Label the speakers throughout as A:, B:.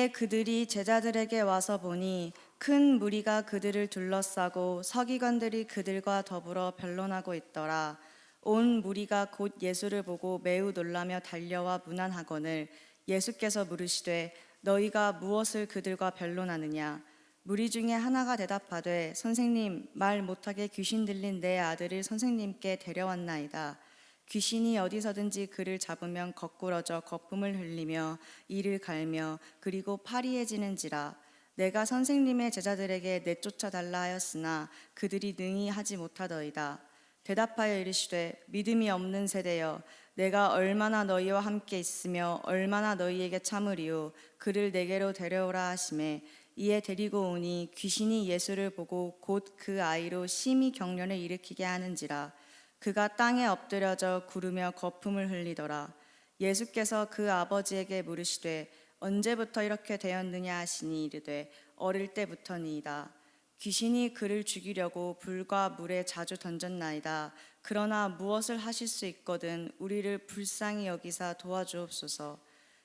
A: 이에 그들이 제자들에게 와서 보니 큰 무리가 그들을 둘러싸고 서기관들이 그들과 더불어 변론하고 있더라. 온 무리가 곧 예수를 보고 매우 놀라며 달려와 문안하거늘 예수께서 물으시되 너희가 무엇을 그들과 변론하느냐. 무리 중에 하나가 대답하되 선생님, 말 못하게 귀신 들린 내 아들을 선생님께 데려왔나이다. 귀신이 어디서든지 그를 잡으면 거꾸러져 거품을 흘리며 이를 갈며 그리고 파리해지는지라. 내가 선생님의 제자들에게 내쫓아 달라 하였으나 그들이 능히 하지 못하더이다. 대답하여 이르시되 믿음이 없는 세대여, 내가 얼마나 너희와 함께 있으며 얼마나 너희에게 참으리요. 그를 내게로 데려오라 하시매 이에 데리고 오니 귀신이 예수를 보고 곧 그 아이로 심히 경련을 일으키게 하는지라. 그가 땅에 엎드려져 구르며 거품을 흘리더라. 예수께서 그 아버지에게 물으시되 언제부터 이렇게 되었느냐 하시니 이르되 어릴 때부터니이다. 귀신이 그를 죽이려고 불과 물에 자주 던졌나이다. 그러나 무엇을 하실 수 있거든 우리를 불쌍히 여기사 도와주옵소서.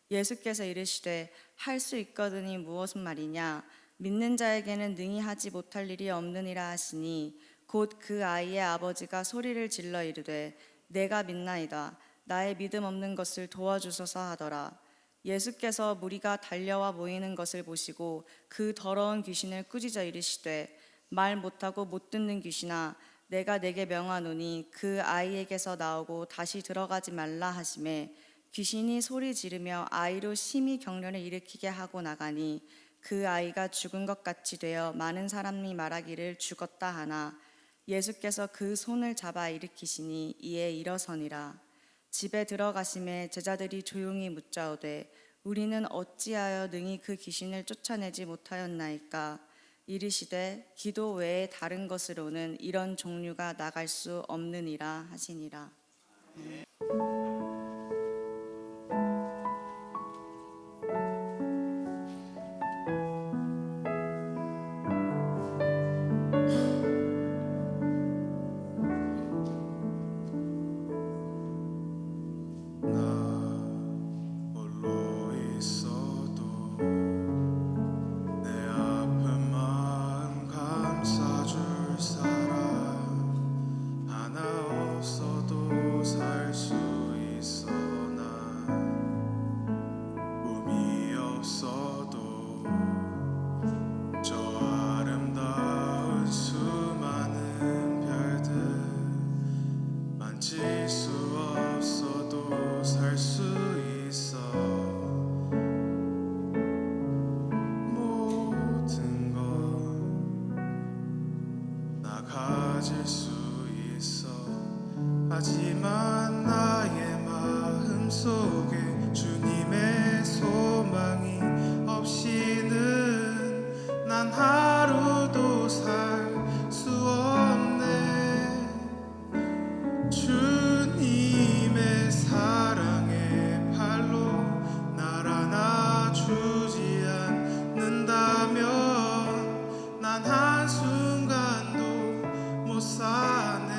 A: 예수께서 이르시되 할 수 있거든이 무엇은 말이냐. 믿는 자에게는 능히 하지 못할 일이 없느니라 하시니 곧 그 아이의 아버지가 소리를 질러 이르되 내가 믿나이다. 나의 믿음 없는 것을 도와주소서 하더라. 예수께서 무리가 달려와 모이는 것을 보시고 그 더러운 귀신을 꾸짖어 이르시되 말 못하고 못 듣는 귀신아, 내가 내게 명하노니 그 아이에게서 나오고 다시 들어가지 말라 하시매 귀신이 소리 지르며 아이로 심히 경련을 일으키게 하고 나가니 그 아이가 죽은 것 같이 되어 많은 사람이 말하기를 죽었다 하나 예수께서 그 손을 잡아 일으키시니 이에 일어서니라. 집에 들어가심에 제자들이 조용히 묻자오되 우리는 어찌하여 능히 그 귀신을 쫓아내지 못하였나이까. 이르시되 기도 외에 다른 것으로는 이런 종류가 나갈 수 없느니라 하시니라.
B: 가질 수 있어. 하지만 나의 마음 속에 주님의 소망이 없이는 난 하루도 살 수 없네. 주님의 사랑의 팔로 날 안아주지 않는다면 난 한순간도 못 사네.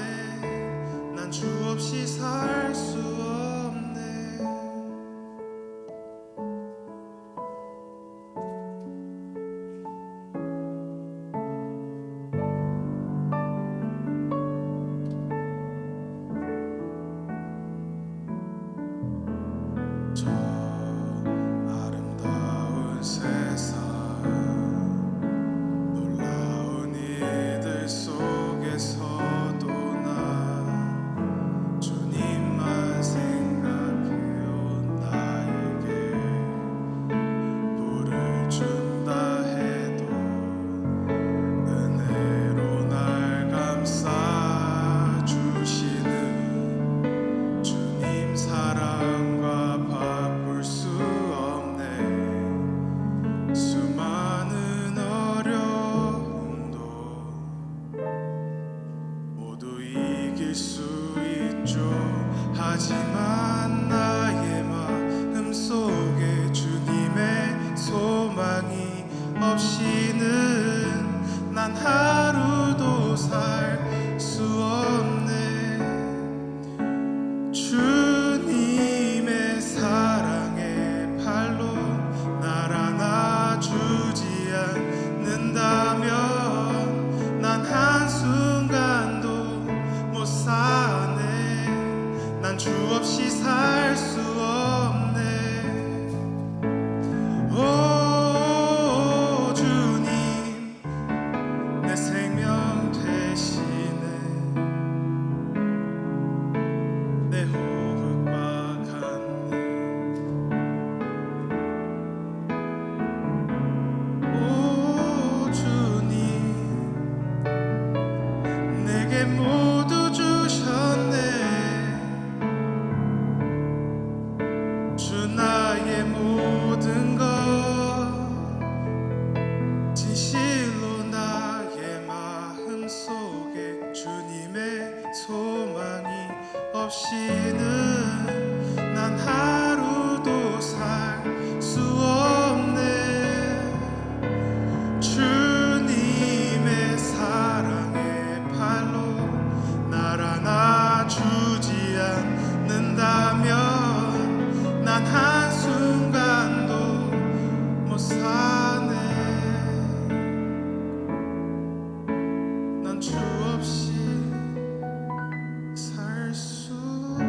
B: 난 주 없이 살 수 없네. 저 아름다운 세상, 놀라운 이들 속에서도 난 주님만 생각해온 나에게 불을 준다 해도 은혜로 날 감싸주시는 주님 사랑과 바꿀 수 없네. 수많은 어려움도 모두 이길 수 있죠. 하지만 나의 마음 속에 주님의 소망이 없이는 난 하루도 살 수 없네. 주님의 사랑의 팔로 날 안아 주님의 소망이 없이는 난 하루도 살 수 없네. 주님의 사랑의 팔로 날 안아주지 않는다면 난 한순간도 못 사네. 난 주 없이 살 수 없네.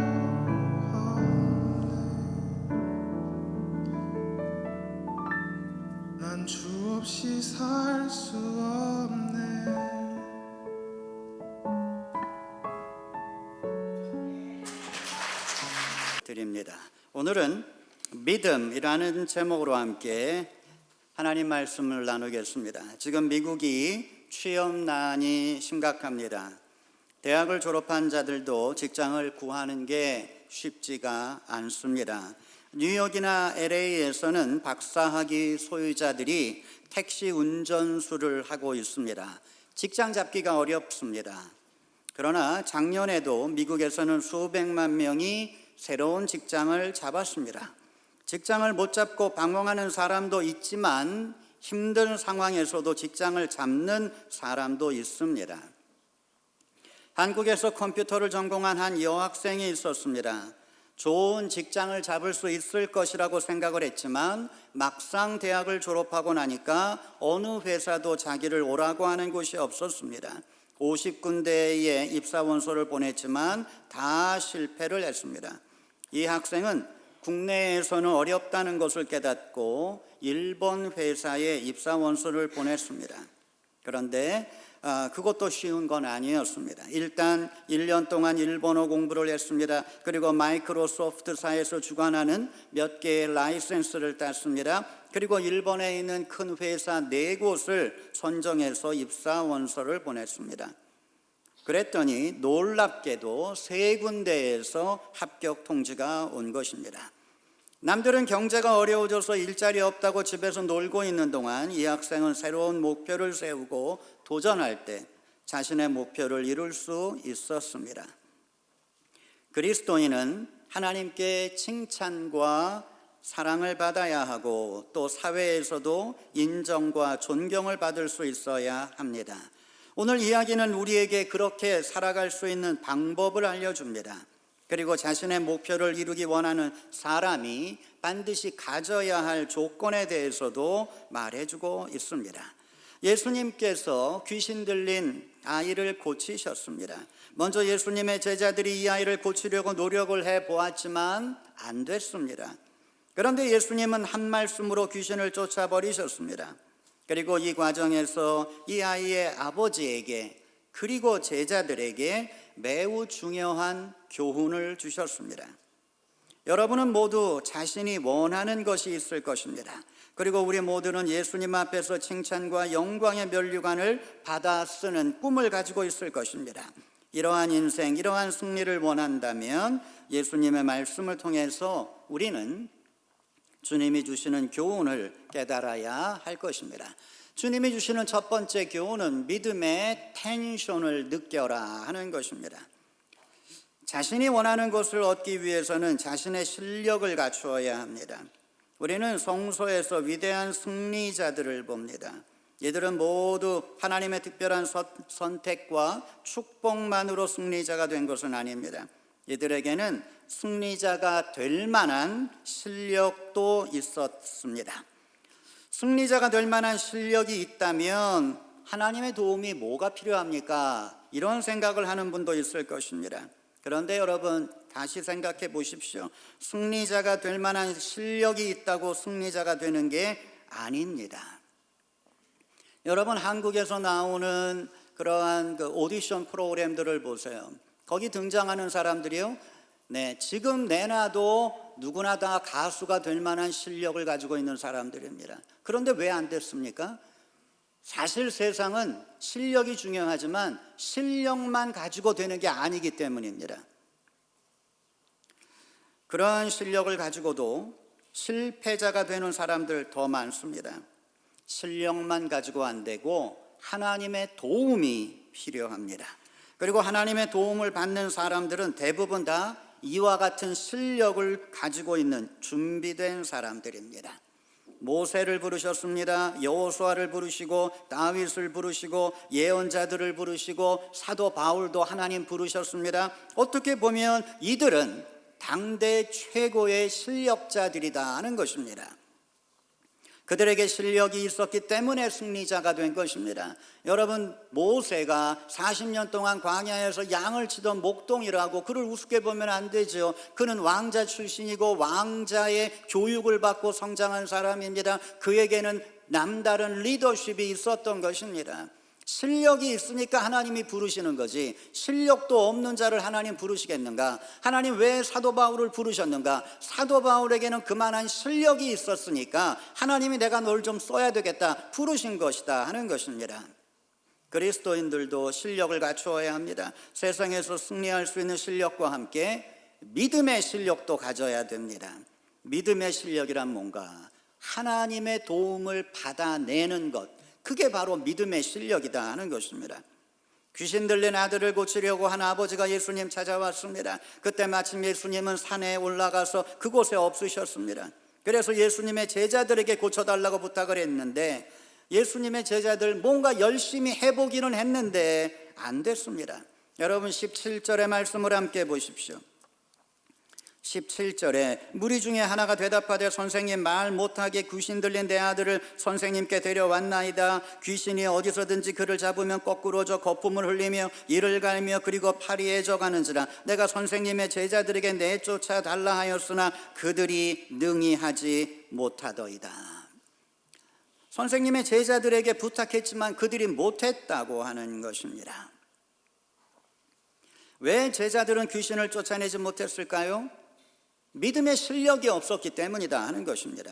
B: 난 주 없이 살 수 없네.
C: 드립니다. 오늘은 믿음이라는 제목으로 함께 하나님 말씀을 나누겠습니다. 지금 미국이 취업난이 심각합니다. 대학을 졸업한 자들도 직장을 구하는 게 쉽지가 않습니다. 뉴욕이나 LA에서는 박사학위 소유자들이 택시 운전수를 하고 있습니다. 직장 잡기가 어렵습니다. 그러나 작년에도 미국에서는 수백만 명이 새로운 직장을 잡았습니다. 직장을 못 잡고 방황하는 사람도 있지만 힘든 상황에서도 직장을 잡는 사람도 있습니다. 한국에서 컴퓨터를 전공한 한 여학생이 있었습니다. 좋은 직장을 잡을 수 있을 것이라고 생각을 했지만 막상 대학을 졸업하고 나니까 어느 회사도 자기를 오라고 하는 곳이 없었습니다. 50군데의 입사원서를 보냈지만 다 실패를 했습니다. 이 학생은 국내에서는 어렵다는 것을 깨닫고 일본 회사에 입사원서를 보냈습니다. 그런데 그것도 쉬운 건 아니었습니다. 일단 1년 동안 일본어 공부를 했습니다. 그리고 마이크로소프트사에서 주관하는 몇 개의 라이센스를 땄습니다. 그리고 일본에 있는 큰 회사 4곳을 선정해서 입사원서를 보냈습니다. 그랬더니 놀랍게도 3군데에서 합격 통지가 온 것입니다. 남들은 경제가 어려워져서 일자리 없다고 집에서 놀고 있는 동안 이 학생은 새로운 목표를 세우고 도전할 때 자신의 목표를 이룰 수 있었습니다. 그리스도인은 하나님께 칭찬과 사랑을 받아야 하고 또 사회에서도 인정과 존경을 받을 수 있어야 합니다. 오늘 이야기는 우리에게 그렇게 살아갈 수 있는 방법을 알려줍니다. 그리고 자신의 목표를 이루기 원하는 사람이 반드시 가져야 할 조건에 대해서도 말해주고 있습니다. 예수님께서 귀신 들린 아이를 고치셨습니다. 먼저 예수님의 제자들이 이 아이를 고치려고 노력을 해보았지만 안 됐습니다. 그런데 예수님은 한 말씀으로 귀신을 쫓아버리셨습니다. 그리고 이 과정에서 이 아이의 아버지에게 그리고 제자들에게 매우 중요한 교훈을 주셨습니다. 여러분은 모두 자신이 원하는 것이 있을 것입니다. 그리고 우리 모두는 예수님 앞에서 칭찬과 영광의 면류관을 받아 쓰는 꿈을 가지고 있을 것입니다. 이러한 인생, 이러한 승리를 원한다면 예수님의 말씀을 통해서 우리는 주님이 주시는 교훈을 깨달아야 할 것입니다. 주님이 주시는 첫 번째 교훈은 믿음의 텐션을 느껴라 하는 것입니다. 자신이 원하는 것을 얻기 위해서는 자신의 실력을 갖추어야 합니다. 우리는 성서에서 위대한 승리자들을 봅니다. 이들은 모두 하나님의 특별한 선택과 축복만으로 승리자가 된 것은 아닙니다. 이들에게는 승리자가 될 만한 실력도 있었습니다. 승리자가 될 만한 실력이 있다면 하나님의 도움이 뭐가 필요합니까? 이런 생각을 하는 분도 있을 것입니다. 그런데 여러분 다시 생각해 보십시오. 승리자가 될 만한 실력이 있다고 승리자가 되는 게 아닙니다. 여러분 한국에서 나오는 그러한 오디션 프로그램들을 보세요. 거기 등장하는 사람들이요, 지금 내놔도 누구나 다 가수가 될 만한 실력을 가지고 있는 사람들입니다. 그런데 왜 안 됐습니까? 사실 세상은 실력이 중요하지만 실력만 가지고 되는 게 아니기 때문입니다. 그러한 실력을 가지고도 실패자가 되는 사람들 더 많습니다. 실력만 가지고 안 되고 하나님의 도움이 필요합니다. 그리고 하나님의 도움을 받는 사람들은 대부분 다 이와 같은 실력을 가지고 있는 준비된 사람들입니다. 모세를 부르셨습니다. 여호수아를 부르시고 다윗을 부르시고 예언자들을 부르시고 사도 바울도 하나님 부르셨습니다. 어떻게 보면 이들은 당대 최고의 실력자들이다 하는 것입니다. 그들에게 실력이 있었기 때문에 승리자가 된 것입니다. 여러분, 모세가 40년 동안 광야에서 양을 치던 목동이라고 그를 우습게 보면 안 되죠. 그는 왕자 출신이고 왕자의 교육을 받고 성장한 사람입니다. 그에게는 남다른 리더십이 있었던 것입니다. 실력이 있으니까 하나님이 부르시는 거지, 실력도 없는 자를 하나님 부르시겠는가? 하나님 왜 사도 바울을 부르셨는가? 사도 바울에게는 그만한 실력이 있었으니까 하나님이 내가 널 좀 써야 되겠다 부르신 것이다 하는 것입니다. 그리스도인들도 실력을 갖추어야 합니다. 세상에서 승리할 수 있는 실력과 함께 믿음의 실력도 가져야 됩니다. 믿음의 실력이란 뭔가? 하나님의 도움을 받아내는 것, 그게 바로 믿음의 실력이다 하는 것입니다. 귀신 들린 아들을 고치려고 한 아버지가 예수님 찾아왔습니다. 그때 마침 예수님은 산에 올라가서 그곳에 없으셨습니다. 그래서 예수님의 제자들에게 고쳐달라고 부탁을 했는데 예수님의 제자들 뭔가 열심히 해보기는 했는데 안 됐습니다. 여러분 17절의 말씀을 함께 보십시오. 17절에 무리 중에 하나가 대답하되 선생님, 말 못하게 귀신 들린 내 아들을 선생님께 데려왔나이다. 귀신이 어디서든지 그를 잡으면 거꾸로 져 거품을 흘리며 이를 갈며 그리고 팔이 애져가는지라. 내가 선생님의 제자들에게 내쫓아 달라 하였으나 그들이 능히 하지 못하더이다. 선생님의 제자들에게 부탁했지만 그들이 못했다고 하는 것입니다. 왜 제자들은 귀신을 쫓아내지 못했을까요? 믿음의 실력이 없었기 때문이다 하는 것입니다.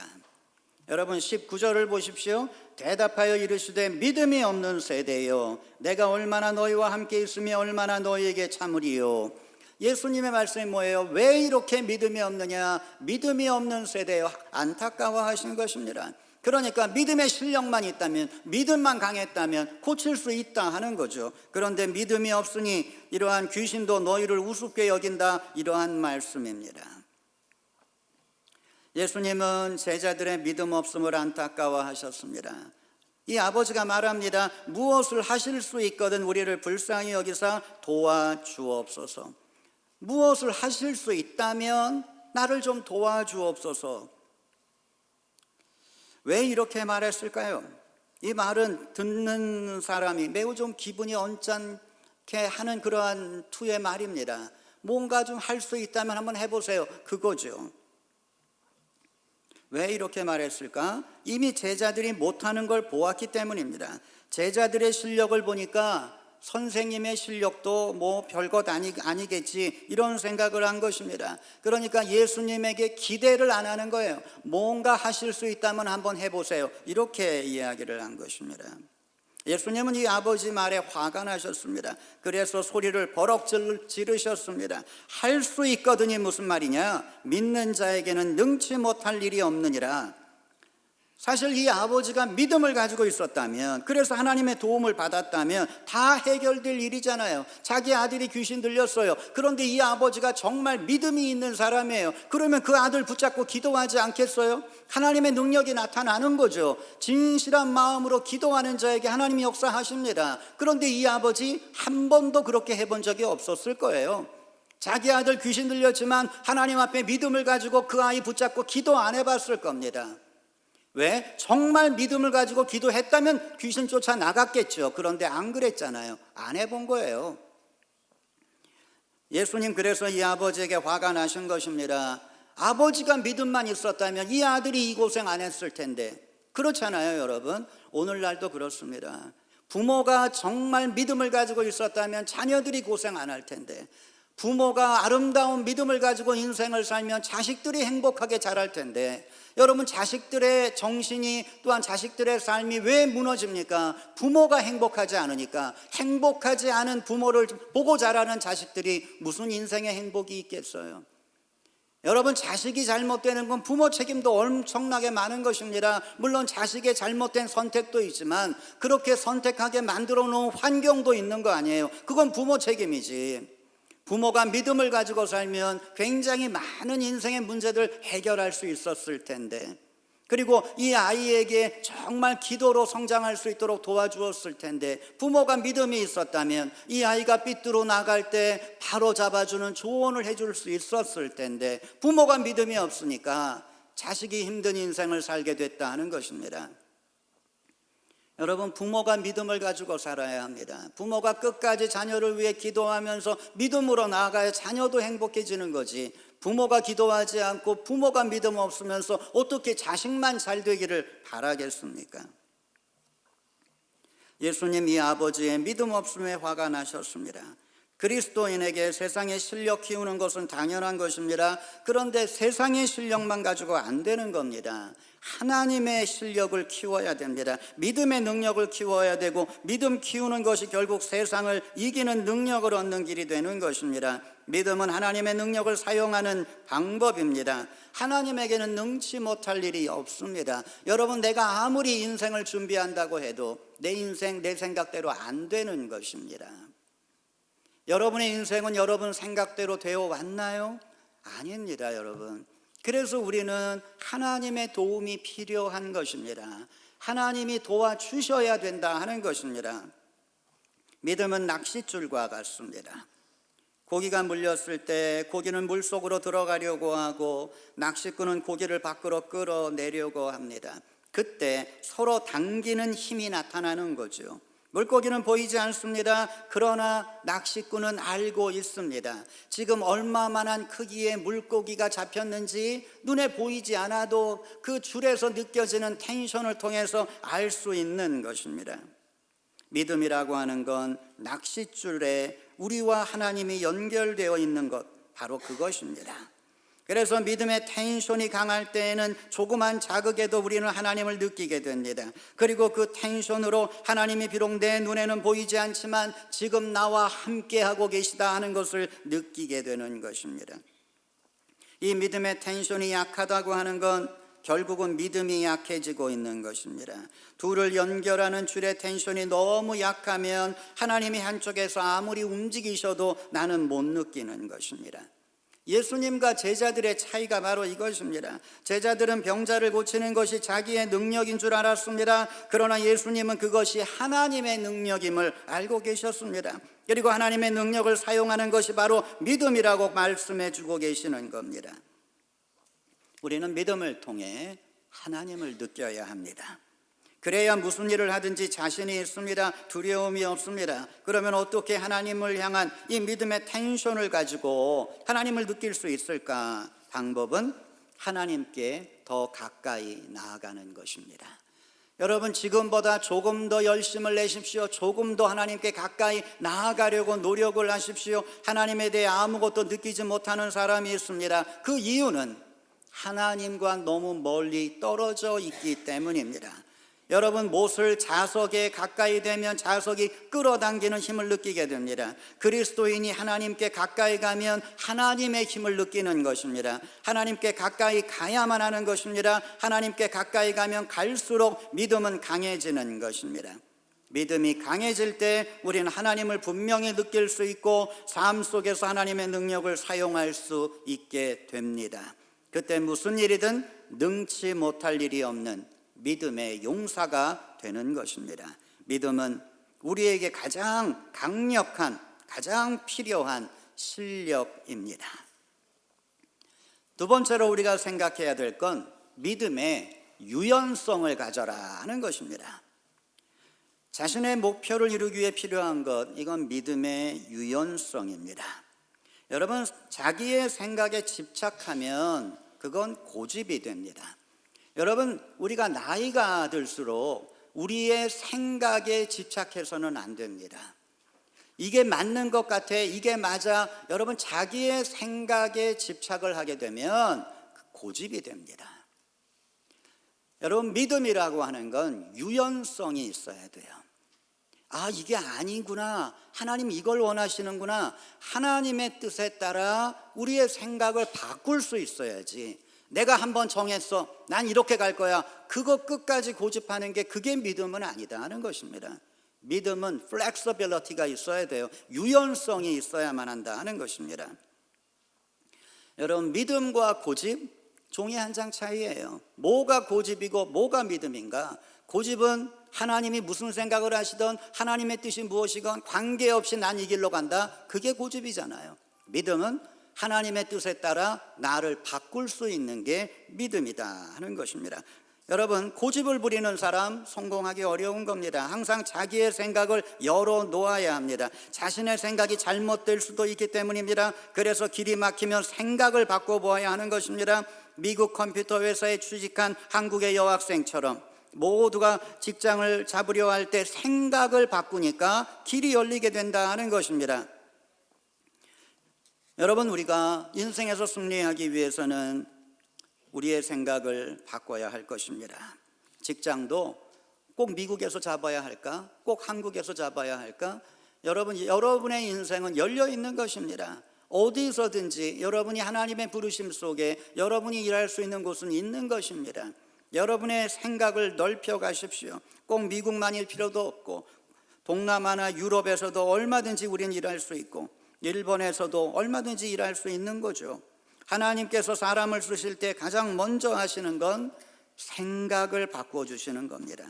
C: 여러분 19절을 보십시오. 대답하여 이르시되 믿음이 없는 세대여, 내가 얼마나 너희와 함께 있으며 얼마나 너희에게 참으리요. 예수님의 말씀이 뭐예요? 왜 이렇게 믿음이 없느냐? 믿음이 없는 세대여, 안타까워하신 것입니다. 그러니까 믿음의 실력만 있다면, 믿음만 강했다면 고칠 수 있다 하는 거죠. 그런데 믿음이 없으니 이러한 귀신도 너희를 우습게 여긴다, 이러한 말씀입니다. 예수님은 제자들의 믿음 없음을 안타까워하셨습니다. 이 아버지가 말합니다. 무엇을 하실 수 있거든 우리를 불쌍히 여기사 도와주옵소서. 무엇을 하실 수 있다면 나를 좀 도와주옵소서. 왜 이렇게 말했을까요? 이 말은 듣는 사람이 매우 좀 기분이 언짢게 하는 그러한 투의 말입니다. 뭔가 좀 할 수 있다면 한번 해보세요, 그거죠. 왜 이렇게 말했을까? 이미 제자들이 못하는 걸 보았기 때문입니다. 제자들의 실력을 보니까 선생님의 실력도 뭐 별것 아니겠지, 이런 생각을 한 것입니다. 그러니까 예수님에게 기대를 안 하는 거예요. 뭔가 하실 수 있다면 한번 해보세요, 이렇게 이야기를 한 것입니다. 예수님은 이 아버지 말에 화가 나셨습니다. 그래서 소리를 버럭 지르셨습니다. 할 수 있거든이 무슨 말이냐? 믿는 자에게는 능치 못할 일이 없느니라. 사실 이 아버지가 믿음을 가지고 있었다면, 그래서 하나님의 도움을 받았다면 다 해결될 일이잖아요. 자기 아들이 귀신 들렸어요. 그런데 이 아버지가 정말 믿음이 있는 사람이에요. 그러면 그 아들 붙잡고 기도하지 않겠어요? 하나님의 능력이 나타나는 거죠. 진실한 마음으로 기도하는 자에게 하나님이 역사하십니다. 그런데 이 아버지 한 번도 그렇게 해본 적이 없었을 거예요. 자기 아들 귀신 들렸지만 하나님 앞에 믿음을 가지고 그 아이 붙잡고 기도 안 해봤을 겁니다. 왜? 정말 믿음을 가지고 기도했다면 귀신 쫓아 나갔겠죠. 그런데 안 그랬잖아요. 안 해본 거예요. 예수님 그래서 이 아버지에게 화가 나신 것입니다. 아버지가 믿음만 있었다면 이 아들이 이 고생 안 했을 텐데. 그렇잖아요, 여러분. 오늘날도 그렇습니다. 부모가 정말 믿음을 가지고 있었다면 자녀들이 고생 안 할 텐데, 부모가 아름다운 믿음을 가지고 인생을 살면 자식들이 행복하게 자랄 텐데, 여러분 자식들의 정신이 또한 자식들의 삶이 왜 무너집니까? 부모가 행복하지 않으니까. 행복하지 않은 부모를 보고 자라는 자식들이 무슨 인생의 행복이 있겠어요? 여러분, 자식이 잘못되는 건 부모 책임도 엄청나게 많은 것입니다. 물론 자식의 잘못된 선택도 있지만 그렇게 선택하게 만들어 놓은 환경도 있는 거 아니에요. 그건 부모 책임이지. 부모가 믿음을 가지고 살면 굉장히 많은 인생의 문제들 해결할 수 있었을 텐데, 그리고 이 아이에게 정말 기도로 성장할 수 있도록 도와주었을 텐데, 부모가 믿음이 있었다면 이 아이가 삐뚤어 나갈 때 바로 잡아주는 조언을 해줄 수 있었을 텐데, 부모가 믿음이 없으니까 자식이 힘든 인생을 살게 됐다 하는 것입니다. 여러분, 부모가 믿음을 가지고 살아야 합니다. 부모가 끝까지 자녀를 위해 기도하면서 믿음으로 나아가야 자녀도 행복해지는 거지, 부모가 기도하지 않고 부모가 믿음 없으면서 어떻게 자식만 잘 되기를 바라겠습니까? 예수님이 아버지의 믿음 없음에 화가 나셨습니다. 그리스도인에게 세상의 실력 키우는 것은 당연한 것입니다. 그런데 세상의 실력만 가지고 안 되는 겁니다. 하나님의 실력을 키워야 됩니다. 믿음의 능력을 키워야 되고, 믿음 키우는 것이 결국 세상을 이기는 능력을 얻는 길이 되는 것입니다. 믿음은 하나님의 능력을 사용하는 방법입니다. 하나님에게는 능치 못할 일이 없습니다. 여러분, 내가 아무리 인생을 준비한다고 해도 내 인생, 내 생각대로 안 되는 것입니다. 여러분의 인생은 여러분 생각대로 되어 왔나요? 아닙니다, 여러분. 그래서 우리는 하나님의 도움이 필요한 것입니다. 하나님이 도와주셔야 된다 하는 것입니다. 믿음은 낚싯줄과 같습니다. 고기가 물렸을 때 고기는 물속으로 들어가려고 하고 낚시꾼은 고기를 밖으로 끌어내려고 합니다. 그때 서로 당기는 힘이 나타나는 거죠. 물고기는 보이지 않습니다. 그러나 낚시꾼은 알고 있습니다. 지금 얼마만한 크기의 물고기가 잡혔는지 눈에 보이지 않아도 그 줄에서 느껴지는 텐션을 통해서 알 수 있는 것입니다. 믿음이라고 하는 건 낚싯줄에 우리와 하나님이 연결되어 있는 것, 바로 그것입니다. 그래서 믿음의 텐션이 강할 때에는 조그만 자극에도 우리는 하나님을 느끼게 됩니다. 그리고 그 텐션으로 하나님이 비록 내 눈에는 보이지 않지만 지금 나와 함께하고 계시다 하는 것을 느끼게 되는 것입니다. 이 믿음의 텐션이 약하다고 하는 건 결국은 믿음이 약해지고 있는 것입니다. 둘을 연결하는 줄의 텐션이 너무 약하면 하나님이 한쪽에서 아무리 움직이셔도 나는 못 느끼는 것입니다. 예수님과 제자들의 차이가 바로 이것입니다. 제자들은 병자를 고치는 것이 자기의 능력인 줄 알았습니다. 그러나 예수님은 그것이 하나님의 능력임을 알고 계셨습니다. 그리고 하나님의 능력을 사용하는 것이 바로 믿음이라고 말씀해 주고 계시는 겁니다. 우리는 믿음을 통해 하나님을 느껴야 합니다. 그래야 무슨 일을 하든지 자신이 있습니다. 두려움이 없습니다. 그러면 어떻게 하나님을 향한 이 믿음의 텐션을 가지고 하나님을 느낄 수 있을까? 방법은 하나님께 더 가까이 나아가는 것입니다. 여러분, 지금보다 조금 더 열심을 내십시오. 조금 더 하나님께 가까이 나아가려고 노력을 하십시오. 하나님에 대해 아무것도 느끼지 못하는 사람이 있습니다. 그 이유는 하나님과 너무 멀리 떨어져 있기 때문입니다. 여러분, 못을 자석에 가까이 되면 자석이 끌어당기는 힘을 느끼게 됩니다. 그리스도인이 하나님께 가까이 가면 하나님의 힘을 느끼는 것입니다. 하나님께 가까이 가야만 하는 것입니다. 하나님께 가까이 가면 갈수록 믿음은 강해지는 것입니다. 믿음이 강해질 때 우리는 하나님을 분명히 느낄 수 있고 삶 속에서 하나님의 능력을 사용할 수 있게 됩니다. 그때 무슨 일이든 능치 못할 일이 없는 믿음의 용사가 되는 것입니다. 믿음은 우리에게 가장 강력한, 가장 필요한 실력입니다. 두 번째로 우리가 생각해야 될 건 믿음의 유연성을 가져라 하는 것입니다. 자신의 목표를 이루기 위해 필요한 것, 이건 믿음의 유연성입니다. 여러분, 자기의 생각에 집착하면 그건 고집이 됩니다. 여러분, 우리가 나이가 들수록 우리의 생각에 집착해서는 안 됩니다. 이게 맞는 것 같아, 이게 맞아, 여러분, 자기의 생각에 집착을 하게 되면 고집이 됩니다. 여러분, 믿음이라고 하는 건 유연성이 있어야 돼요. 아, 이게 아니구나. 하나님 이걸 원하시는구나. 하나님의 뜻에 따라 우리의 생각을 바꿀 수 있어야지. 내가 한번 정했어. 난 이렇게 갈 거야. 그거 끝까지 고집하는 게 그게 믿음은 아니다 하는 것입니다. 믿음은 플렉서빌리티가 있어야 돼요. 유연성이 있어야만 한다 하는 것입니다. 여러분, 믿음과 고집 종이 한 장 차이예요. 뭐가 고집이고 뭐가 믿음인가? 고집은 하나님이 무슨 생각을 하시던 하나님의 뜻이 무엇이건 관계없이 난 이 길로 간다. 그게 고집이잖아요. 믿음은 하나님의 뜻에 따라 나를 바꿀 수 있는 게 믿음이다 하는 것입니다. 여러분, 고집을 부리는 사람 성공하기 어려운 겁니다. 항상 자기의 생각을 열어놓아야 합니다. 자신의 생각이 잘못될 수도 있기 때문입니다. 그래서 길이 막히면 생각을 바꿔보아야 하는 것입니다. 미국 컴퓨터 회사에 취직한 한국의 여학생처럼 모두가 직장을 잡으려 할 때 생각을 바꾸니까 길이 열리게 된다 하는 것입니다. 여러분, 우리가 인생에서 승리하기 위해서는 우리의 생각을 바꿔야 할 것입니다. 직장도 꼭 미국에서 잡아야 할까? 꼭 한국에서 잡아야 할까? 여러분의 인생은 열려 있는 것입니다. 어디서든지 여러분이 하나님의 부르심 속에 여러분이 일할 수 있는 곳은 있는 것입니다. 여러분의 생각을 넓혀 가십시오. 꼭 미국만일 필요도 없고 동남아나 유럽에서도 얼마든지 우리는 일할 수 있고 일본에서도 얼마든지 일할 수 있는 거죠. 하나님께서 사람을 쓰실 때 가장 먼저 하시는 건 생각을 바꿔주시는 겁니다.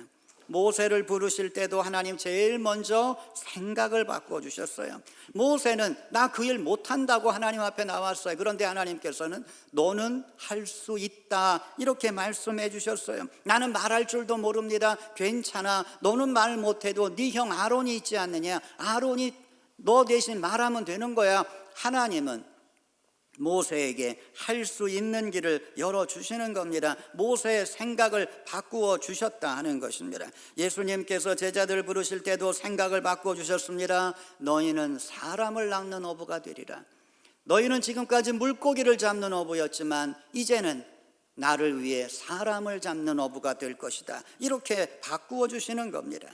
C: 모세를 부르실 때도 하나님 제일 먼저 생각을 바꿔주셨어요. 모세는 나 그 일 못한다고 하나님 앞에 나왔어요. 그런데 하나님께서는 너는 할 수 있다 이렇게 말씀해 주셨어요. 나는 말할 줄도 모릅니다. 괜찮아. 너는 말 못해도 네 형 아론이 있지 않느냐. 아론이 너 대신 말하면 되는 거야. 하나님은 모세에게 할 수 있는 길을 열어주시는 겁니다. 모세의 생각을 바꾸어 주셨다 하는 것입니다. 예수님께서 제자들 부르실 때도 생각을 바꿔주셨습니다. 너희는 사람을 낚는 어부가 되리라. 너희는 지금까지 물고기를 잡는 어부였지만 이제는 나를 위해 사람을 잡는 어부가 될 것이다. 이렇게 바꾸어 주시는 겁니다.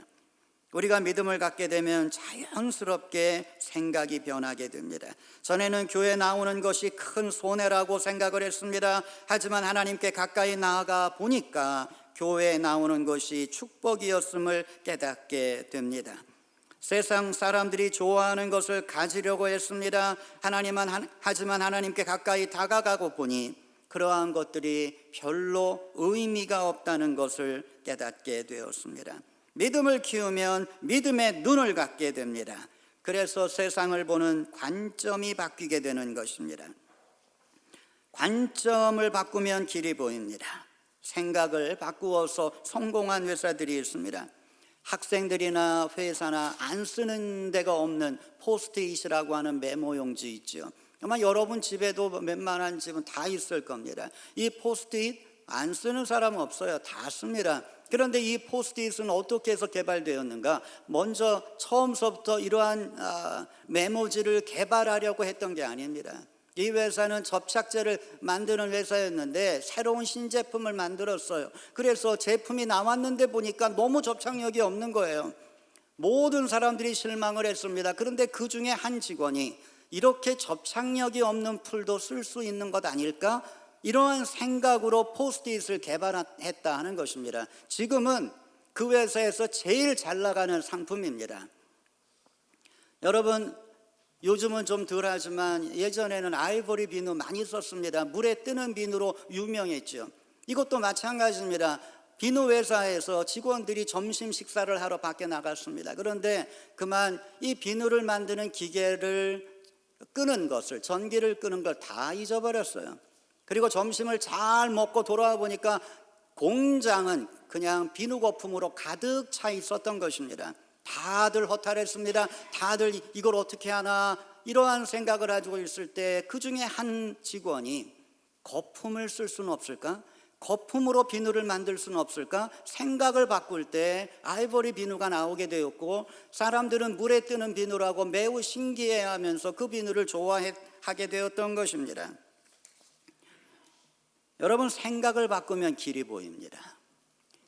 C: 우리가 믿음을 갖게 되면 자연스럽게 생각이 변하게 됩니다. 전에는 교회 나오는 것이 큰 손해라고 생각을 했습니다. 하지만 하나님께 가까이 나아가 보니까 교회에 나오는 것이 축복이었음을 깨닫게 됩니다. 세상 사람들이 좋아하는 것을 가지려고 했습니다. 하지만 하나님께 가까이 다가가고 보니 그러한 것들이 별로 의미가 없다는 것을 깨닫게 되었습니다. 믿음을 키우면 믿음의 눈을 갖게 됩니다. 그래서 세상을 보는 관점이 바뀌게 되는 것입니다. 관점을 바꾸면 길이 보입니다. 생각을 바꾸어서 성공한 회사들이 있습니다. 학생들이나 회사나 안 쓰는 데가 없는 포스트잇이라고 하는 메모용지 있죠. 아마 여러분 집에도 웬만한 집은 다 있을 겁니다. 이 포스트잇 안 쓰는 사람은 없어요. 다 씁니다. 그런데 이 포스트잇은 어떻게 해서 개발되었는가? 먼저 처음서부터 이러한 메모지를 개발하려고 했던 게 아닙니다. 이 회사는 접착제를 만드는 회사였는데 새로운 신제품을 만들었어요. 그래서 제품이 나왔는데 보니까 너무 접착력이 없는 거예요. 모든 사람들이 실망을 했습니다. 그런데 그 중에 한 직원이 이렇게 접착력이 없는 풀도 쓸 수 있는 것 아닐까? 이러한 생각으로 포스트잇을 개발했다 하는 것입니다. 지금은 그 회사에서 제일 잘 나가는 상품입니다. 여러분, 요즘은 좀 덜하지만 예전에는 아이보리 비누 많이 썼습니다. 물에 뜨는 비누로 유명했죠. 이것도 마찬가지입니다. 비누 회사에서 직원들이 점심 식사를 하러 밖에 나갔습니다. 그런데 그만 이 비누를 만드는 기계를 끄는 것을, 전기를 끄는 걸 다 잊어버렸어요. 그리고 점심을 잘 먹고 돌아와 보니까 공장은 그냥 비누 거품으로 가득 차 있었던 것입니다. 다들 허탈했습니다. 다들 이걸 어떻게 하나 이러한 생각을 가지고 있을 때 그 중에 한 직원이 거품을 쓸 수는 없을까? 거품으로 비누를 만들 수는 없을까? 생각을 바꿀 때 아이보리 비누가 나오게 되었고 사람들은 물에 뜨는 비누라고 매우 신기해하면서 그 비누를 좋아하게 되었던 것입니다. 여러분, 생각을 바꾸면 길이 보입니다.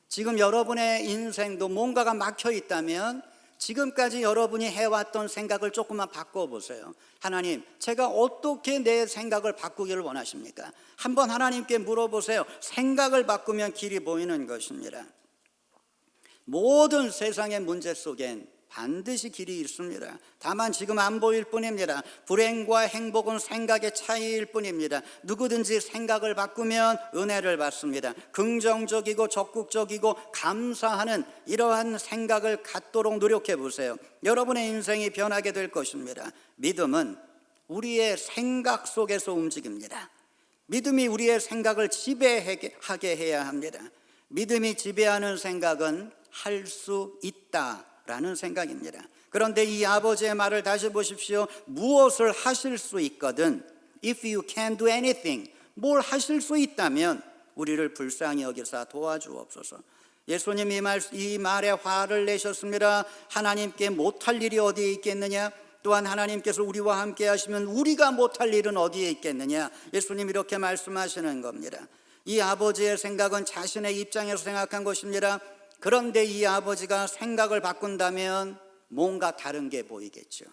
C: 지금 여러분의 인생도 뭔가가 막혀 있다면 지금까지 여러분이 해왔던 생각을 조금만 바꿔보세요. 하나님, 제가 어떻게 내 생각을 바꾸기를 원하십니까? 한번 하나님께 물어보세요. 생각을 바꾸면 길이 보이는 것입니다. 모든 세상의 문제 속엔 반드시 길이 있습니다. 다만 지금 안 보일 뿐입니다. 불행과 행복은 생각의 차이일 뿐입니다. 누구든지 생각을 바꾸면 은혜를 받습니다. 긍정적이고 적극적이고 감사하는 이러한 생각을 갖도록 노력해 보세요. 여러분의 인생이 변하게 될 것입니다. 믿음은 우리의 생각 속에서 움직입니다. 믿음이 우리의 생각을 지배하게 해야 합니다. 믿음이 지배하는 생각은 할 수 있다라는 생각입니다. 그런데 이 아버지의 말을 다시 보십시오. 무엇을 하실 수 있거든, if you can do anything, 뭘 하실 수 있다면 우리를 불쌍히 여기사 도와주옵소서. 예수님이 이 말에 화를 내셨습니다. 하나님께 못할 일이 어디에 있겠느냐? 또한 하나님께서 우리와 함께 하시면 우리가 못할 일은 어디에 있겠느냐? 예수님 이렇게 말씀하시는 겁니다. 이 아버지의 생각은 자신의 입장에서 생각한 것입니다. 그런데 이 아버지가 생각을 바꾼다면 뭔가 다른 게 보이겠죠.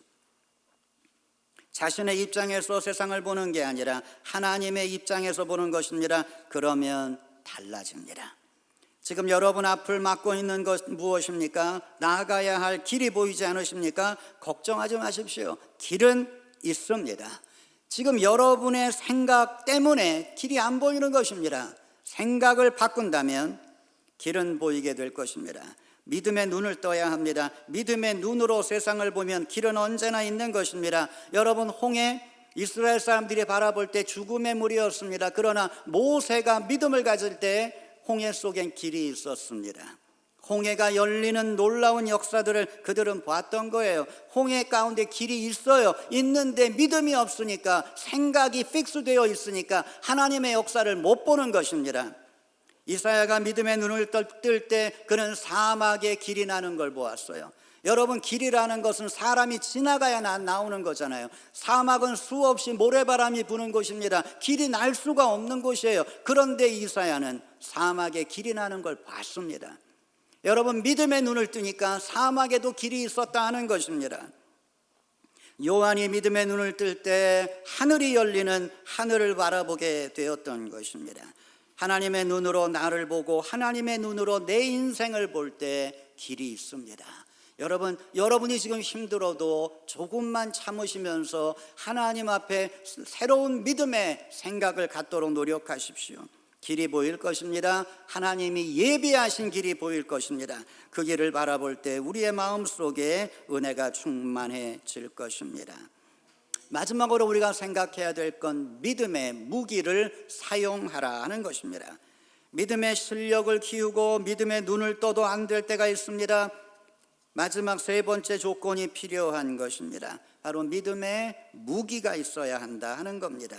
C: 자신의 입장에서 세상을 보는 게 아니라 하나님의 입장에서 보는 것입니다. 그러면 달라집니다. 지금 여러분 앞을 막고 있는 것 무엇입니까? 나아가야 할 길이 보이지 않으십니까? 걱정하지 마십시오. 길은 있습니다. 지금 여러분의 생각 때문에 길이 안 보이는 것입니다. 생각을 바꾼다면 길은 보이게 될 것입니다. 믿음의 눈을 떠야 합니다. 믿음의 눈으로 세상을 보면 길은 언제나 있는 것입니다. 여러분, 홍해, 이스라엘 사람들이 바라볼 때 죽음의 물이었습니다. 그러나 모세가 믿음을 가질 때 홍해 속엔 길이 있었습니다. 홍해가 열리는 놀라운 역사들을 그들은 봤던 거예요. 홍해 가운데 길이 있어요. 있는데 믿음이 없으니까, 생각이 픽스되어 있으니까 하나님의 역사를 못 보는 것입니다. 이사야가 믿음의 눈을 뜰 때 그는 사막에 길이 나는 걸 보았어요. 여러분, 길이라는 것은 사람이 지나가야 나오는 거잖아요. 사막은 수없이 모래바람이 부는 곳입니다. 길이 날 수가 없는 곳이에요. 그런데 이사야는 사막에 길이 나는 걸 봤습니다. 여러분, 믿음의 눈을 뜨니까 사막에도 길이 있었다 하는 것입니다. 요한이 믿음의 눈을 뜰 때 하늘이 열리는 하늘을 바라보게 되었던 것입니다. 하나님의 눈으로 나를 보고 하나님의 눈으로 내 인생을 볼 때 길이 있습니다. 여러분이 지금 힘들어도 조금만 참으시면서 하나님 앞에 새로운 믿음의 생각을 갖도록 노력하십시오. 길이 보일 것입니다. 하나님이 예비하신 길이 보일 것입니다. 그 길을 바라볼 때 우리의 마음속에 은혜가 충만해질 것입니다. 마지막으로 우리가 생각해야 될 건 믿음의 무기를 사용하라 하는 것입니다. 믿음의 실력을 키우고 믿음의 눈을 떠도 안 될 때가 있습니다. 마지막 세 번째 조건이 필요한 것입니다. 바로 믿음의 무기가 있어야 한다 하는 겁니다.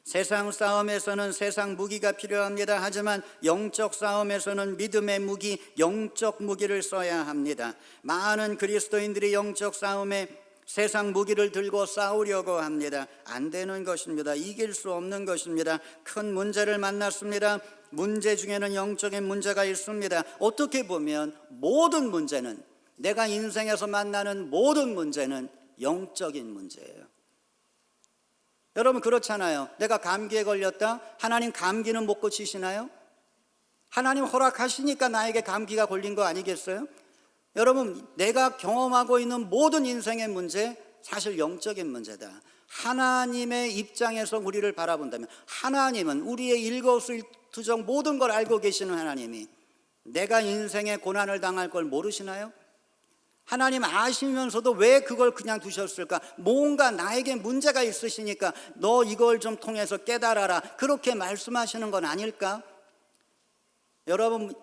C: 세상 싸움에서는 세상 무기가 필요합니다. 하지만 영적 싸움에서는 믿음의 무기, 영적 무기를 써야 합니다. 많은 그리스도인들이 영적 싸움에 세상 무기를 들고 싸우려고 합니다. 안 되는 것입니다. 이길 수 없는 것입니다. 큰 문제를 만났습니다. 문제 중에는 영적인 문제가 있습니다. 어떻게 보면 모든 문제는, 내가 인생에서 만나는 모든 문제는 영적인 문제예요. 여러분, 그렇잖아요. 내가 감기에 걸렸다. 하나님 감기는 못 고치시나요? 하나님 허락하시니까 나에게 감기가 걸린 거 아니겠어요? 여러분, 내가 경험하고 있는 모든 인생의 문제, 사실 영적인 문제다. 하나님의 입장에서 우리를 바라본다면, 하나님은 우리의 일거수일투족 모든 걸 알고 계시는 하나님이 내가 인생의 고난을 당할 걸 모르시나요? 하나님 아시면서도 왜 그걸 그냥 두셨을까? 뭔가 나에게 문제가 있으시니까 너 이걸 좀 통해서 깨달아라, 그렇게 말씀하시는 건 아닐까? 여러분,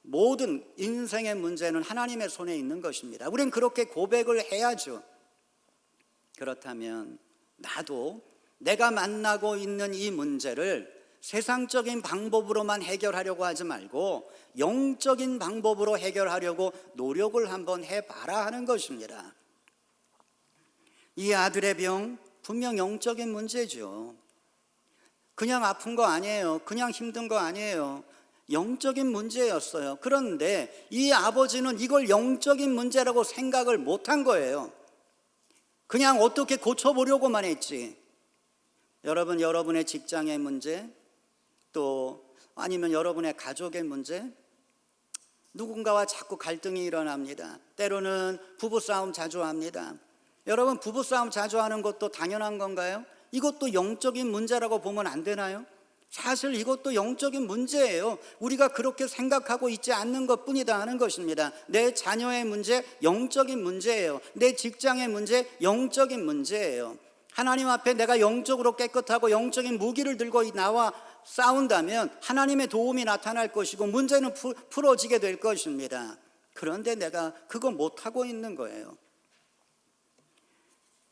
C: 모든 인생의 문제는 하나님의 손에 있는 것입니다. 우린 그렇게 고백을 해야죠. 그렇다면 나도 내가 만나고 있는 이 문제를 세상적인 방법으로만 해결하려고 하지 말고 영적인 방법으로 해결하려고 노력을 한번 해봐라 하는 것입니다. 이 아들의 병, 분명 영적인 문제죠. 그냥 아픈 거 아니에요. 그냥 힘든 거 아니에요. 영적인 문제였어요. 그런데 이 아버지는 이걸 영적인 문제라고 생각을 못한 거예요. 그냥 어떻게 고쳐보려고만 했지. 여러분, 여러분의 직장의 문제, 또 아니면 여러분의 가족의 문제, 누군가와 자꾸 갈등이 일어납니다. 때로는 부부싸움 자주 합니다. 여러분, 부부싸움 자주 하는 것도 당연한 건가요? 이것도 영적인 문제라고 보면 안 되나요? 사실 이것도 영적인 문제예요. 우리가 그렇게 생각하고 있지 않는 것뿐이다 하는 것입니다. 내 자녀의 문제, 영적인 문제예요. 내 직장의 문제, 영적인 문제예요. 하나님 앞에 내가 영적으로 깨끗하고 영적인 무기를 들고 나와 싸운다면 하나님의 도움이 나타날 것이고 문제는 풀어지게 될 것입니다. 그런데 내가 그거 못하고 있는 거예요.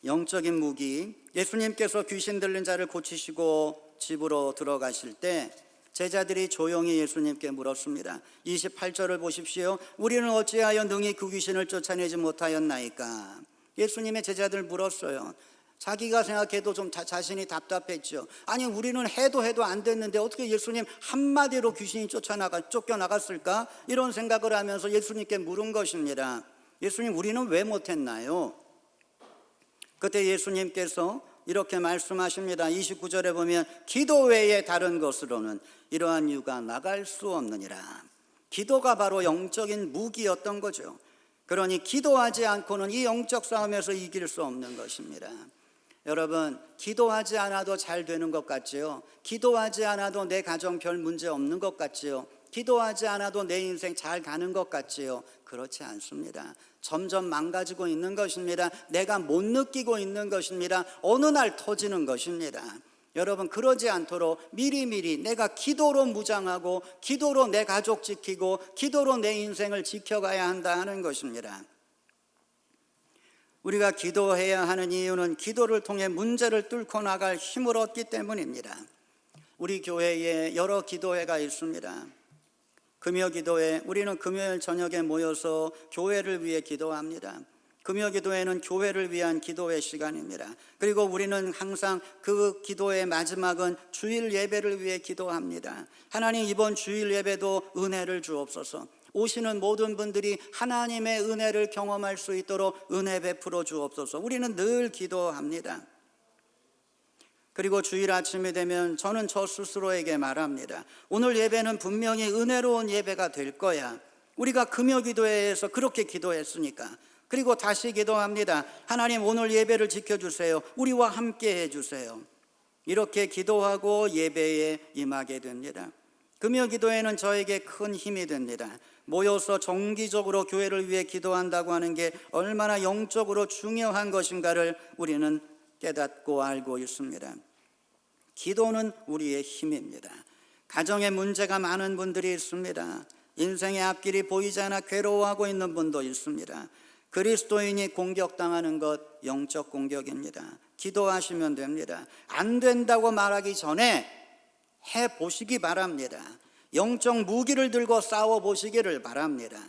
C: 영적인 무기, 예수님께서 귀신 들린 자를 고치시고 집으로 들어가실 때 제자들이 조용히 예수님께 물었습니다. 28절을 보십시오. 우리는 어찌하여 능히 그 귀신을 쫓아내지 못하였나이까? 예수님의 제자들 물었어요. 자기가 생각해도 좀 자신이 답답했죠. 아니, 우리는 해도 안 됐는데 어떻게 예수님 한마디로 귀신이 쫓겨나갔을까? 이런 생각을 하면서 예수님께 물은 것입니다. 예수님, 우리는 왜 못했나요? 그때 예수님께서 이렇게 말씀하십니다. 29절에 보면 기도 외에 다른 것으로는 이러한 유가 나갈 수 없느니라. 기도가 바로 영적인 무기였던 거죠. 그러니 기도하지 않고는 이 영적 싸움에서 이길 수 없는 것입니다. 여러분, 기도하지 않아도 잘 되는 것 같지요? 기도하지 않아도 내 가정 별 문제 없는 것 같지요? 기도하지 않아도 내 인생 잘 가는 것 같지요? 그렇지 않습니다. 점점 망가지고 있는 것입니다. 내가 못 느끼고 있는 것입니다. 어느 날 터지는 것입니다. 여러분, 그러지 않도록 미리미리 내가 기도로 무장하고 기도로 내 가족 지키고 기도로 내 인생을 지켜가야 한다 하는 것입니다. 우리가 기도해야 하는 이유는 기도를 통해 문제를 뚫고 나갈 힘을 얻기 때문입니다. 우리 교회에 여러 기도회가 있습니다. 금요기도회, 우리는 금요일 저녁에 모여서 교회를 위해 기도합니다. 금요기도회는 교회를 위한 기도회 시간입니다. 그리고 우리는 항상 그 기도의 마지막은 주일 예배를 위해 기도합니다. 하나님, 이번 주일 예배도 은혜를 주옵소서. 오시는 모든 분들이 하나님의 은혜를 경험할 수 있도록 은혜 베풀어 주옵소서. 우리는 늘 기도합니다. 그리고 주일 아침이 되면 저는 저 스스로에게 말합니다. 오늘 예배는 분명히 은혜로운 예배가 될 거야. 우리가 금요기도회에서 그렇게 기도했으니까. 그리고 다시 기도합니다. 하나님, 오늘 예배를 지켜주세요. 우리와 함께 해주세요. 이렇게 기도하고 예배에 임하게 됩니다. 금요기도회는 저에게 큰 힘이 됩니다. 모여서 정기적으로 교회를 위해 기도한다고 하는 게 얼마나 영적으로 중요한 것인가를 우리는 깨닫고 알고 있습니다. 기도는 우리의 힘입니다. 가정에 문제가 많은 분들이 있습니다. 인생의 앞길이 보이지 않아 괴로워하고 있는 분도 있습니다. 그리스도인이 공격당하는 것 영적 공격입니다. 기도하시면 됩니다. 안 된다고 말하기 전에 해보시기 바랍니다. 영적 무기를 들고 싸워보시기를 바랍니다.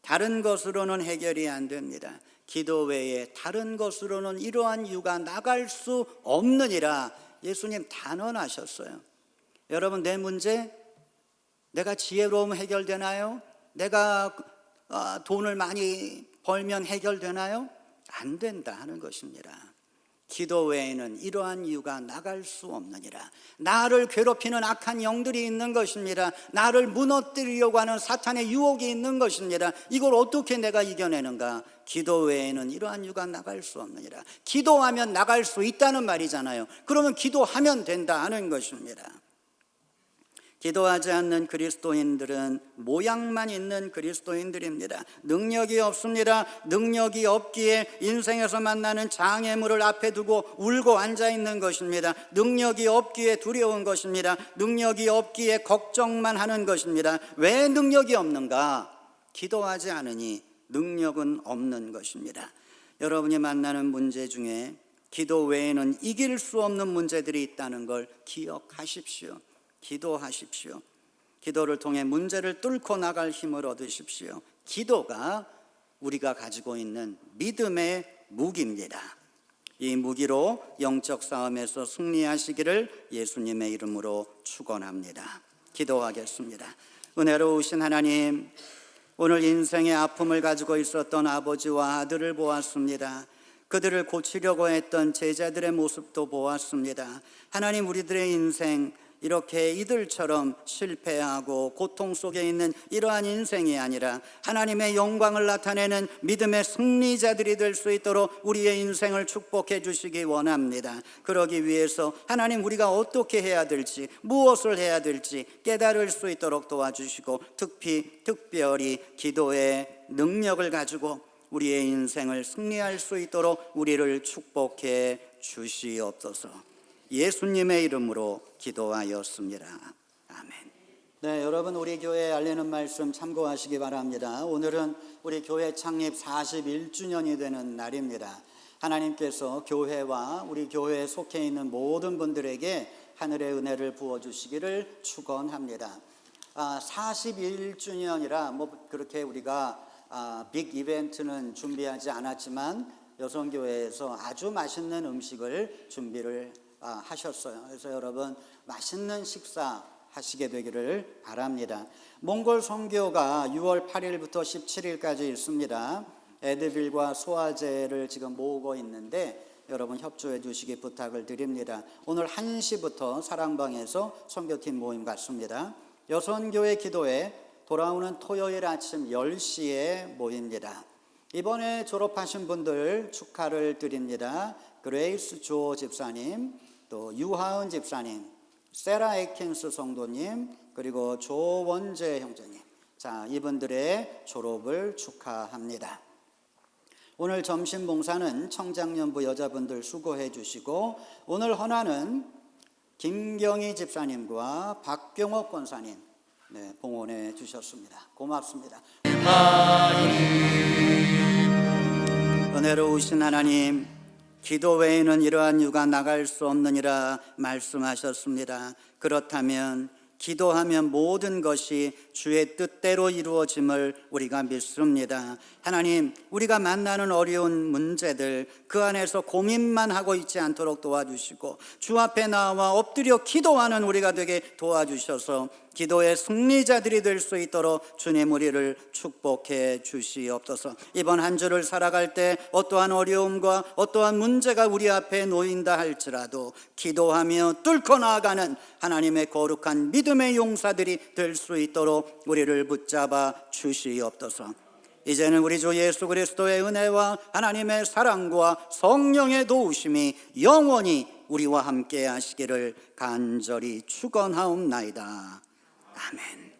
C: 다른 것으로는 해결이 안 됩니다. 기도 외에 다른 것으로는 이러한 유가 나갈 수 없느니라. 예수님 단언하셨어요. 여러분, 내 문제, 내가 지혜로우면 해결되나요? 내가 돈을 많이 벌면 해결되나요? 안 된다 하는 것입니다. 기도 외에는 이러한 이유가 나갈 수 없느니라. 나를 괴롭히는 악한 영들이 있는 것입니다. 나를 무너뜨리려고 하는 사탄의 유혹이 있는 것입니다. 이걸 어떻게 내가 이겨내는가? 기도 외에는 이러한 이유가 나갈 수 없느니라. 기도하면 나갈 수 있다는 말이잖아요. 그러면 기도하면 된다 하는 것입니다. 기도하지 않는 그리스도인들은 모양만 있는 그리스도인들입니다. 능력이 없습니다. 능력이 없기에 인생에서 만나는 장애물을 앞에 두고 울고 앉아있는 것입니다. 능력이 없기에 두려운 것입니다. 능력이 없기에 걱정만 하는 것입니다. 왜 능력이 없는가? 기도하지 않으니 능력은 없는 것입니다. 여러분이 만나는 문제 중에 기도 외에는 이길 수 없는 문제들이 있다는 걸 기억하십시오. 기도하십시오. 기도를 통해 문제를 뚫고 나갈 힘을 얻으십시오. 기도가 우리가 가지고 있는 믿음의 무기입니다. 이 무기로 영적 싸움에서 승리하시기를 예수님의 이름으로 축원합니다. 기도하겠습니다. 은혜로우신 하나님, 오늘 인생의 아픔을 가지고 있었던 아버지와 아들을 보았습니다. 그들을 고치려고 했던 제자들의 모습도 보았습니다. 하나님, 우리들의 인생 이렇게 이들처럼 실패하고 고통 속에 있는 이러한 인생이 아니라 하나님의 영광을 나타내는 믿음의 승리자들이 될 수 있도록 우리의 인생을 축복해 주시기 원합니다. 그러기 위해서 하나님, 우리가 어떻게 해야 될지, 무엇을 해야 될지 깨달을 수 있도록 도와주시고, 특별히 기도의 능력을 가지고 우리의 인생을 승리할 수 있도록 우리를 축복해 주시옵소서. 예수님의 이름으로 기도하였습니다. 아멘. 네, 여러분, 우리 교회 알리는 말씀 참고하시기 바랍니다. 오늘은 우리 교회 창립 41주년이 되는 날입니다. 하나님께서 교회와 우리 교회에 속해 있는 모든 분들에게 하늘의 은혜를 부어주시기를 축원합니다. 41주년이라 뭐 그렇게 우리가 빅 이벤트는 준비하지 않았지만 여성교회에서 아주 맛있는 음식을 준비를 하셨어요. 그래서 여러분, 맛있는 식사 하시게 되기를 바랍니다. 몽골 선교가 6월 8일부터 17일까지 있습니다. 에드빌과 소화제를 지금 모으고 있는데 여러분 협조해 주시기 부탁을 드립니다. 오늘 1시부터 사랑방에서 선교팀 모임 갖습니다. 여선교회 기도회 돌아오는 토요일 아침 10시에 모입니다. 이번에 졸업하신 분들 축하를 드립니다. 그레이스 조 집사님, 또 유하은 집사님, 세라 에킨스 성도님, 그리고 조원재 형제님, 자, 이분들의 졸업을 축하합니다. 오늘 점심 봉사는 청장년부 여자분들 수고해 주시고, 오늘 헌화는 김경희 집사님과 박경옥 권사님 봉헌해 주셨습니다. 고맙습니다. 은혜로우신 하나님, 기도 외에는 이러한 유가 나갈 수 없느니라 말씀하셨습니다. 그렇다면 기도하면 모든 것이 주의 뜻대로 이루어짐을 우리가 믿습니다. 하나님, 우리가 만나는 어려운 문제들 그 안에서 고민만 하고 있지 않도록 도와주시고, 주 앞에 나와 엎드려 기도하는 우리가 되게 도와주셔서 기도의 승리자들이 될 수 있도록 주님 우리를 축복해 주시옵소서. 이번 한 주를 살아갈 때 어떠한 어려움과 어떠한 문제가 우리 앞에 놓인다 할지라도 기도하며 뚫고 나아가는 하나님의 거룩한 믿음의 용사들이 될 수 있도록 우리를 붙잡아 주시옵소서. 이제는 우리 주 예수 그리스도의 은혜와 하나님의 사랑과 성령의 도우심이 영원히 우리와 함께 하시기를 간절히 축원하옵나이다. 아멘.